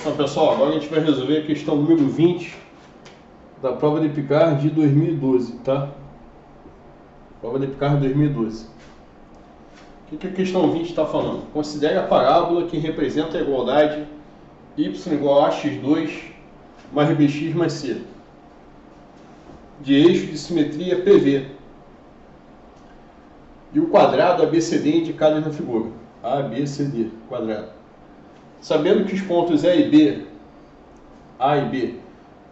Então, pessoal, agora a gente vai resolver a questão número 20 da prova de Picard de 2012, tá? Prova de Picard de 2012. O que a questão 20 está falando? Considere a parábola que representa a igualdade y igual a x2 mais bx mais c, de eixo de simetria PV, e o quadrado ABCD indicado na figura. ABCD, quadrado. Sabendo que os pontos A e B,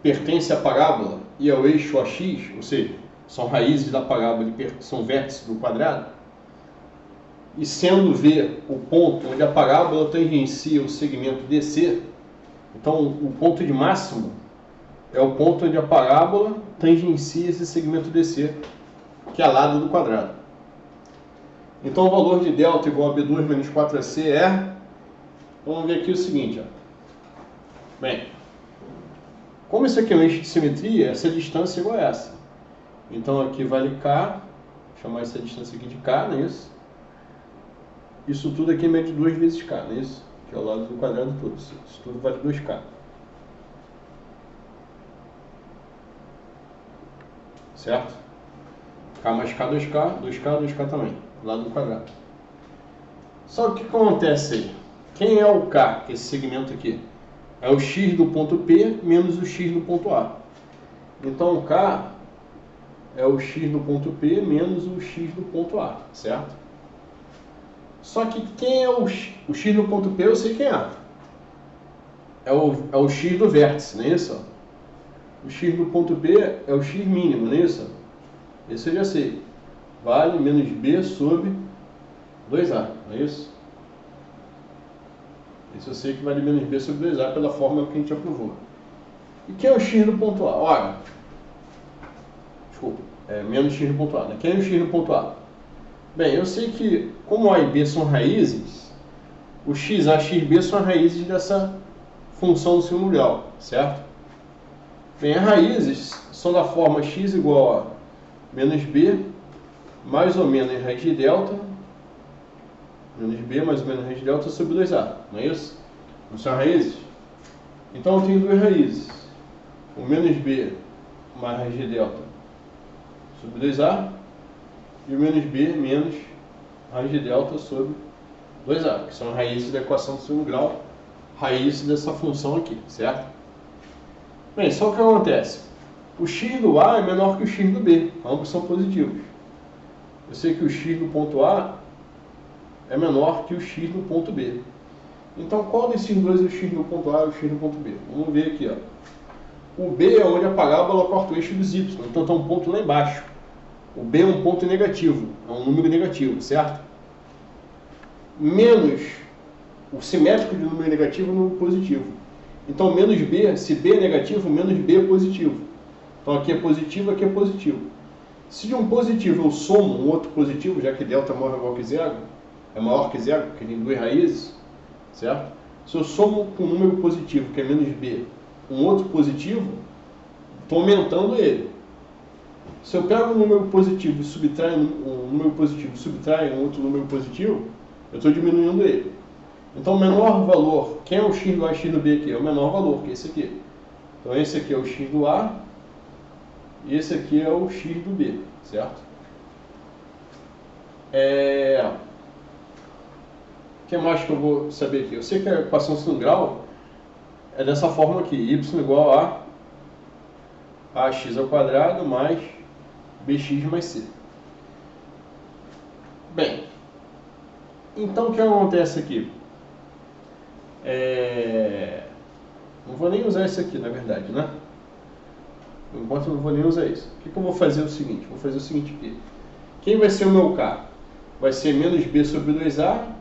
pertencem à parábola e ao eixo AX, ou seja, são raízes da parábola e são vértices do quadrado, e sendo V o ponto onde a parábola tangencia o segmento DC, então o ponto de máximo é o ponto onde a parábola tangencia esse segmento DC, que é a lado do quadrado. Então o valor de delta igual a B2 menos 4AC é... Vamos ver aqui o seguinte, ó. Bem, como isso aqui é um eixo de simetria, essa distância é igual a essa. Então aqui vale K, vou chamar essa distância aqui de K, não é isso? Isso tudo aqui mede 2 vezes K, não é isso? Que é o lado do quadrado todo. Isso tudo vale 2K. Certo? K mais K, 2K, 2K, 2K também. Lado do quadrado. Só que o que acontece aí? Quem é o K, que é esse segmento aqui? É o X do ponto P menos o X do ponto A. Então o K é o X do ponto P menos o X do ponto A, certo? Só que quem é o X do ponto P eu sei quem é. É o X do vértice, não é isso? O X do ponto P é o X mínimo, não é isso? Esse eu já sei. Vale menos B sobre 2A, não é isso? Isso eu sei que vale menos B sobre 2A pela fórmula que a gente aprovou. E quem é o X do ponto A? Ora, desculpa, menos X do ponto A, né? Quem é o X do ponto A? Bem, eu sei que como A e B são raízes, o XA e XB são raízes dessa função do segundo grau, certo? Bem, as raízes são da forma x igual a menos B mais ou menos raiz de delta, menos B mais ou menos raiz de delta sobre 2A, não é isso? Não são raízes? Então eu tenho duas raízes, o menos B mais raiz de delta sobre 2A e o menos B menos raiz de delta sobre 2A, que são raízes da equação do segundo grau, raízes dessa função aqui, certo? Bem, só o que acontece? O x do A é menor que o x do B, ambos são positivos. Eu sei que o x do ponto A é menor que o x do ponto B. Então, qual desses dois é o x do ponto A e o x do ponto B? Vamos ver aqui, ó. O B é onde a parábola corta o eixo dos y, então está um ponto lá embaixo. O B é um ponto negativo, é um número negativo, certo? Menos o simétrico de número negativo é número positivo. Então, menos B, se B é negativo, menos B é positivo. Então, aqui é positivo, aqui é positivo. Se de um positivo eu somo um outro positivo, já que delta é maior que zero, porque tem duas raízes, certo? Se eu somo com um número positivo, que é menos B, um outro positivo, estou aumentando ele. Se eu pego um número positivo e subtraio um outro número positivo, eu estou diminuindo ele. Então, o menor valor, quem é o x do A e x do B aqui? É o menor valor, que é esse aqui. Então, esse aqui é o x do A e esse aqui é o x do B, certo? O que mais que eu vou saber aqui? Eu sei que a equação segundo grau é dessa forma aqui, y igual a ax ao quadrado mais bx mais c. Bem, então o que acontece aqui? Não vou nem usar isso aqui, na verdade, né? Por enquanto eu não vou nem usar isso. O que eu vou fazer o seguinte? Vou fazer o seguinte aqui. Quem vai ser o meu K? Vai ser menos B sobre 2A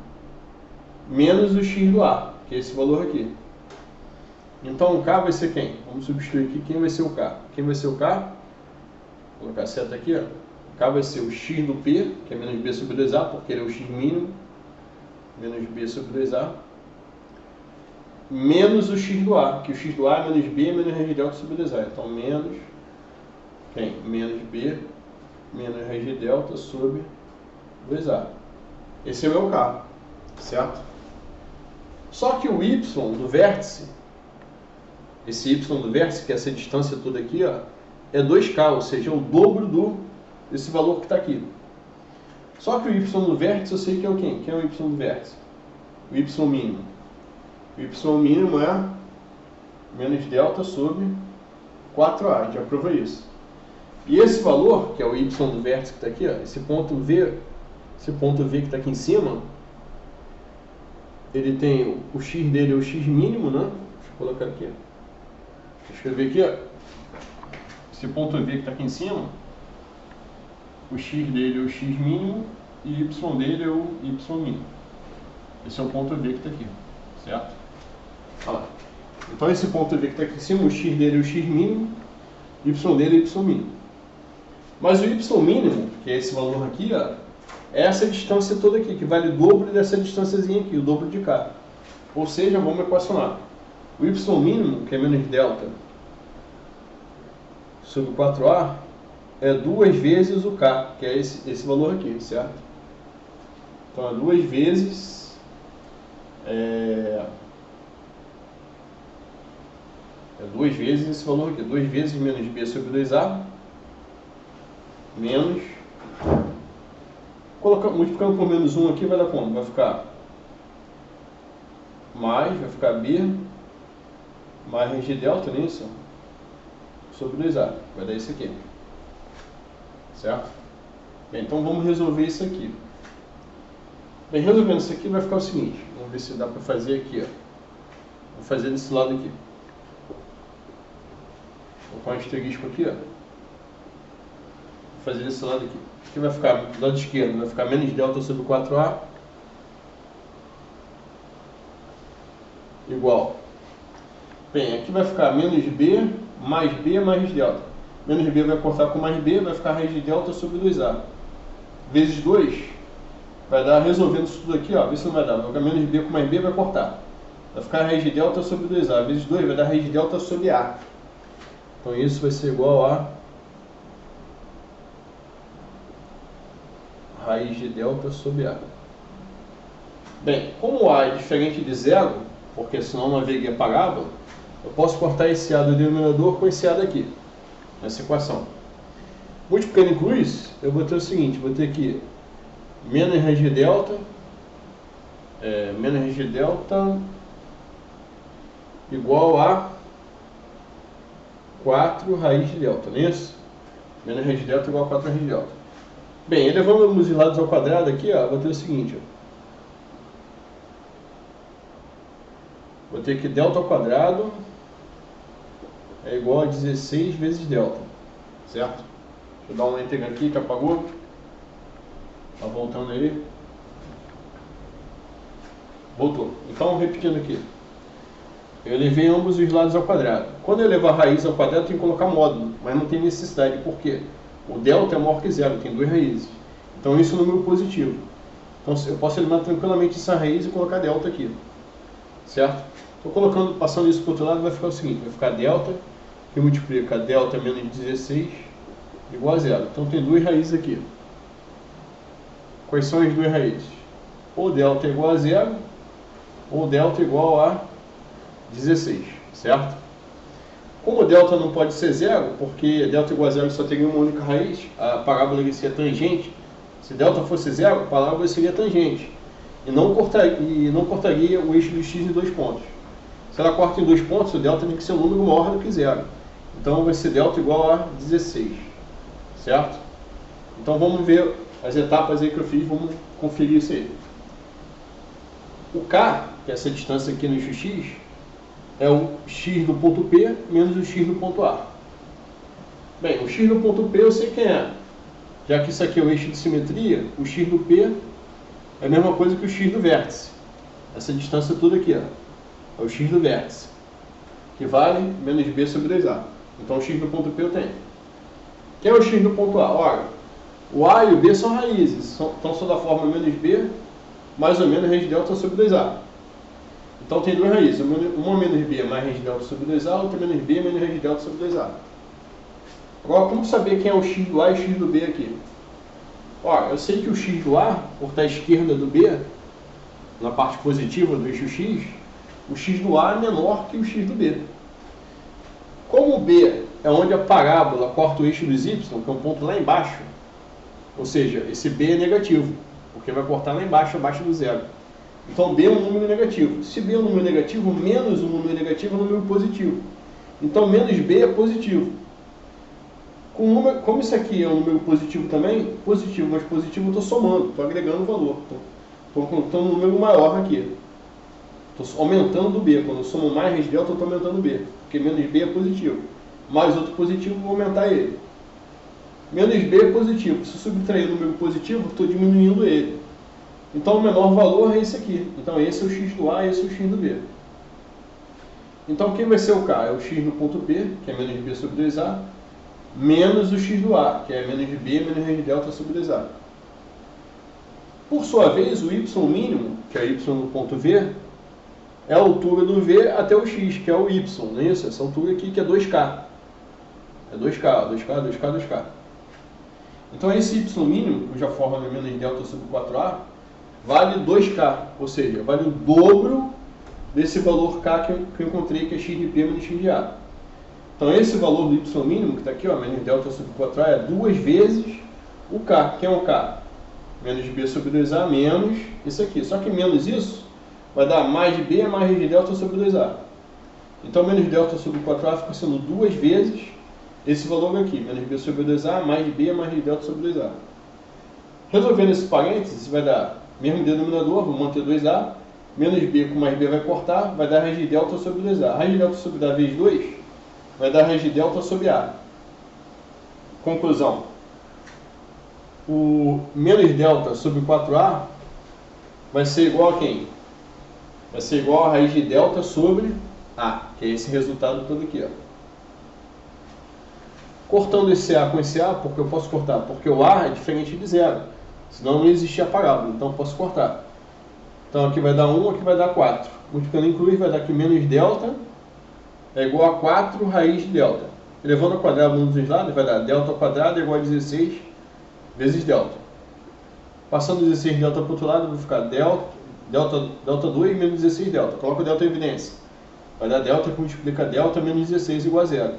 menos o x do A, que é esse valor aqui. Então o K vai ser quem? Vamos substituir aqui. Quem vai ser o K? Quem vai ser o K? Vou colocar a seta aqui, ó. O K vai ser o x do P, que é menos B sobre 2A, porque ele é o x mínimo. Menos B sobre 2A. Menos o x do A, que o x do A é menos B menos raiz de delta sobre 2A. Então, menos quem? Menos B menos raiz de delta sobre 2A. Esse é o meu K, certo? Só que o y do vértice esse y do vértice, que é essa distância toda aqui, ó, é 2k, ou seja, é o dobro desse valor que está aqui. Só que o y do vértice eu sei que é o quê? Quem é o y do vértice? O y mínimo. O y mínimo é menos delta sobre 4a, a gente já provou isso. E esse valor, que é o y do vértice que está aqui, ó, esse ponto V que está aqui em cima, ele tem o x dele é o x mínimo, né? Deixa eu colocar aqui. Deixa eu escrever aqui, ó. Esse ponto V que está aqui em cima, o x dele é o x mínimo e o y dele é o y mínimo. Esse é o ponto V que está aqui, certo? Olha lá. Então esse ponto V que está aqui em cima, o x dele é o x mínimo, y dele é o y mínimo. Mas o y mínimo, que é esse valor aqui, ó, é essa distância toda aqui, que vale o dobro dessa distânciazinha aqui, o dobro de k. Ou seja, vamos equacionar. O y mínimo, que é menos delta sobre 4a, é 2 vezes o k, que é esse valor aqui, certo? Então é 2 vezes... É 2 vezes esse valor aqui, 2 vezes menos b sobre 2a, menos... multiplicando por menos 1 aqui vai dar como? Vai ficar mais, vai ficar b, mais raiz de delta, não é isso? Sobre 2a, vai dar isso aqui. Certo? Bem, então vamos resolver isso aqui. Bem, resolvendo isso aqui vai ficar o seguinte, vamos ver se dá para fazer aqui, ó. Vou fazer desse lado aqui. Vou colocar um asterisco aqui, ó. Vou fazer desse lado aqui. Aqui vai ficar, do lado esquerdo, vai ficar menos delta sobre 4a igual. Bem, aqui vai ficar menos b mais delta. Menos b vai cortar com mais b, vai ficar raiz de delta sobre 2a. Vezes 2, vai dar, resolvendo isso tudo aqui, ó, vê se não vai dar. Vai ficar menos b com mais b, vai cortar. Vai ficar raiz de delta sobre 2a. Vezes 2 vai dar raiz de delta sobre a. Então isso vai ser igual a raiz de delta sobre a. Bem, como a é diferente de zero, porque senão não haveria parábola, eu posso cortar esse a do denominador com esse a daqui, nessa equação. Multiplicando em cruz, eu vou ter o seguinte, vou ter aqui menos raiz de delta, igual a 4 raiz de delta, não é isso? Menos raiz de delta igual a 4 raiz de delta. Bem, elevando os lados ao quadrado aqui, ó, vou ter o seguinte, ó. Vou ter que delta ao quadrado é igual a 16 vezes delta, certo? Deixa eu dar uma enter aqui que apagou. Tá voltando aí. Voltou. Então, repetindo aqui. Eu elevei ambos os lados ao quadrado. Quando eu elevar a raiz ao quadrado, eu tenho que colocar módulo, mas não tem necessidade. Por quê? O delta é maior que zero, tem 2 raízes. Então isso é um número positivo. Então eu posso eliminar tranquilamente essa raiz e colocar delta aqui. Certo? Estou colocando, passando isso para o outro lado, vai ficar o seguinte, vai ficar delta, que multiplica delta menos 16, igual a zero. Então tem 2 raízes aqui. Quais são as 2 raízes? Ou delta é igual a zero, ou delta é igual a 16, certo? Como delta não pode ser zero, porque delta igual a zero só teria uma única raiz, a parábola seria tangente. Se delta fosse zero, a parábola seria tangente. E não cortaria o eixo do x em 2 pontos. Se ela corta em 2 pontos, o delta tem que ser um número maior do que zero. Então vai ser delta igual a 16, certo? Então vamos ver as etapas aí que eu fiz, vamos conferir isso aí. O k, que é essa distância aqui no eixo x, é o x do ponto P menos o x do ponto A. Bem, o x do ponto P eu sei quem é. Já que isso aqui é o eixo de simetria, o x do P é a mesma coisa que o x do vértice. Essa distância toda aqui, ó, é o x do vértice, que vale menos b sobre 2a. Então o x do ponto P eu tenho. Quem é o x do ponto A? Olha, o A e o B são raízes, então são da forma menos b mais ou menos raiz de delta sobre 2a. Então tem 2 raízes, uma menos b mais raiz de delta sobre 2a, outra menos b menos raiz de delta sobre 2a. Agora, como saber quem é o x do A e o x do B aqui? Ó, eu sei que o x do A, por estar à esquerda do B, na parte positiva do eixo x, o x do A é menor que o x do B. Como o B é onde a parábola corta o eixo dos y, que é um ponto lá embaixo, ou seja, esse B é negativo, porque vai cortar lá embaixo, abaixo do zero. Então B é um número negativo. Se B é um número negativo, menos um número negativo é um número positivo. Então menos B é positivo. Como isso aqui é um número positivo também, positivo mais positivo eu estou somando, estou agregando o valor. Estou contando um número maior aqui. Estou aumentando o B. Quando eu somo mais raiz delta, eu estou aumentando o B. Porque menos B é positivo. Mais outro positivo, vou aumentar ele. Menos B é positivo. Se eu subtrair o número positivo, estou diminuindo ele. Então o menor valor é esse aqui. Então esse é o x do A e esse é o x do B. Então quem vai ser o K? É o x no ponto P, que é menos B sobre 2A, menos o x do A, que é menos B menos raiz delta sobre 2A. Por sua vez, o y mínimo, que é y no ponto V, é a altura do V até o x, que é o y, não é isso? Essa altura aqui que é 2K. É 2K, 2K, 2K, 2K. Então esse y mínimo, cuja fórmula é menos delta sobre 4A, vale 2K, ou seja, vale o dobro desse valor K que eu encontrei, que é x de P menos x de A. Então esse valor do y mínimo, que está aqui, ó, menos delta sobre 4A, é 2 vezes o K. Quem é o K? Menos B sobre 2A menos isso aqui. Só que menos isso vai dar mais de B mais de delta sobre 2A. Então menos delta sobre 4A fica sendo 2 vezes esse valor aqui. Menos B sobre 2A mais de B mais de delta sobre 2A. Resolvendo esse parênteses, vai dar mesmo denominador, vou manter 2A. Menos B com mais B vai cortar, vai dar raiz de delta sobre 2A. Raiz de delta sobre A vezes 2 vai dar raiz de delta sobre A. Conclusão. O menos delta sobre 4A vai ser igual a quem? Vai ser igual a raiz de delta sobre A, que é esse resultado todo aqui, ó. Cortando esse A com esse A, porque eu posso cortar? Porque o A é diferente de zero, senão não existia a parábola, então eu posso cortar. Então aqui vai dar 1, aqui vai dar 4. Multiplicando incluir vai dar que menos delta é igual a 4 raiz de delta. Elevando ao quadrado um dos lados, vai dar delta ao quadrado é igual a 16 vezes delta. Passando 16 delta para o outro lado, vai ficar delta 2 menos 16 delta. Coloca o delta em evidência. Vai dar delta que multiplica delta menos 16 igual a zero.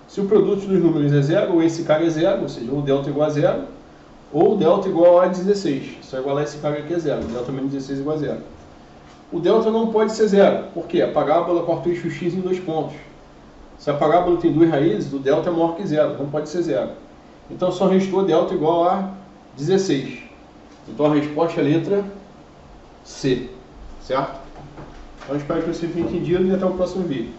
Se o produto dos números é zero, ou esse cara é zero, ou seja, ou delta igual a zero, ou delta igual a 16. Só igualar esse cara aqui é zero. Delta menos 16 igual a zero. O delta não pode ser zero. Por quê? A parábola corta o eixo x em 2 pontos. Se a parábola tem 2 raízes, o delta é maior que zero. Não pode ser zero. Então só restou delta igual a 16. Então a resposta é a letra C. Certo? Então espero que você tenha entendido e até o próximo vídeo.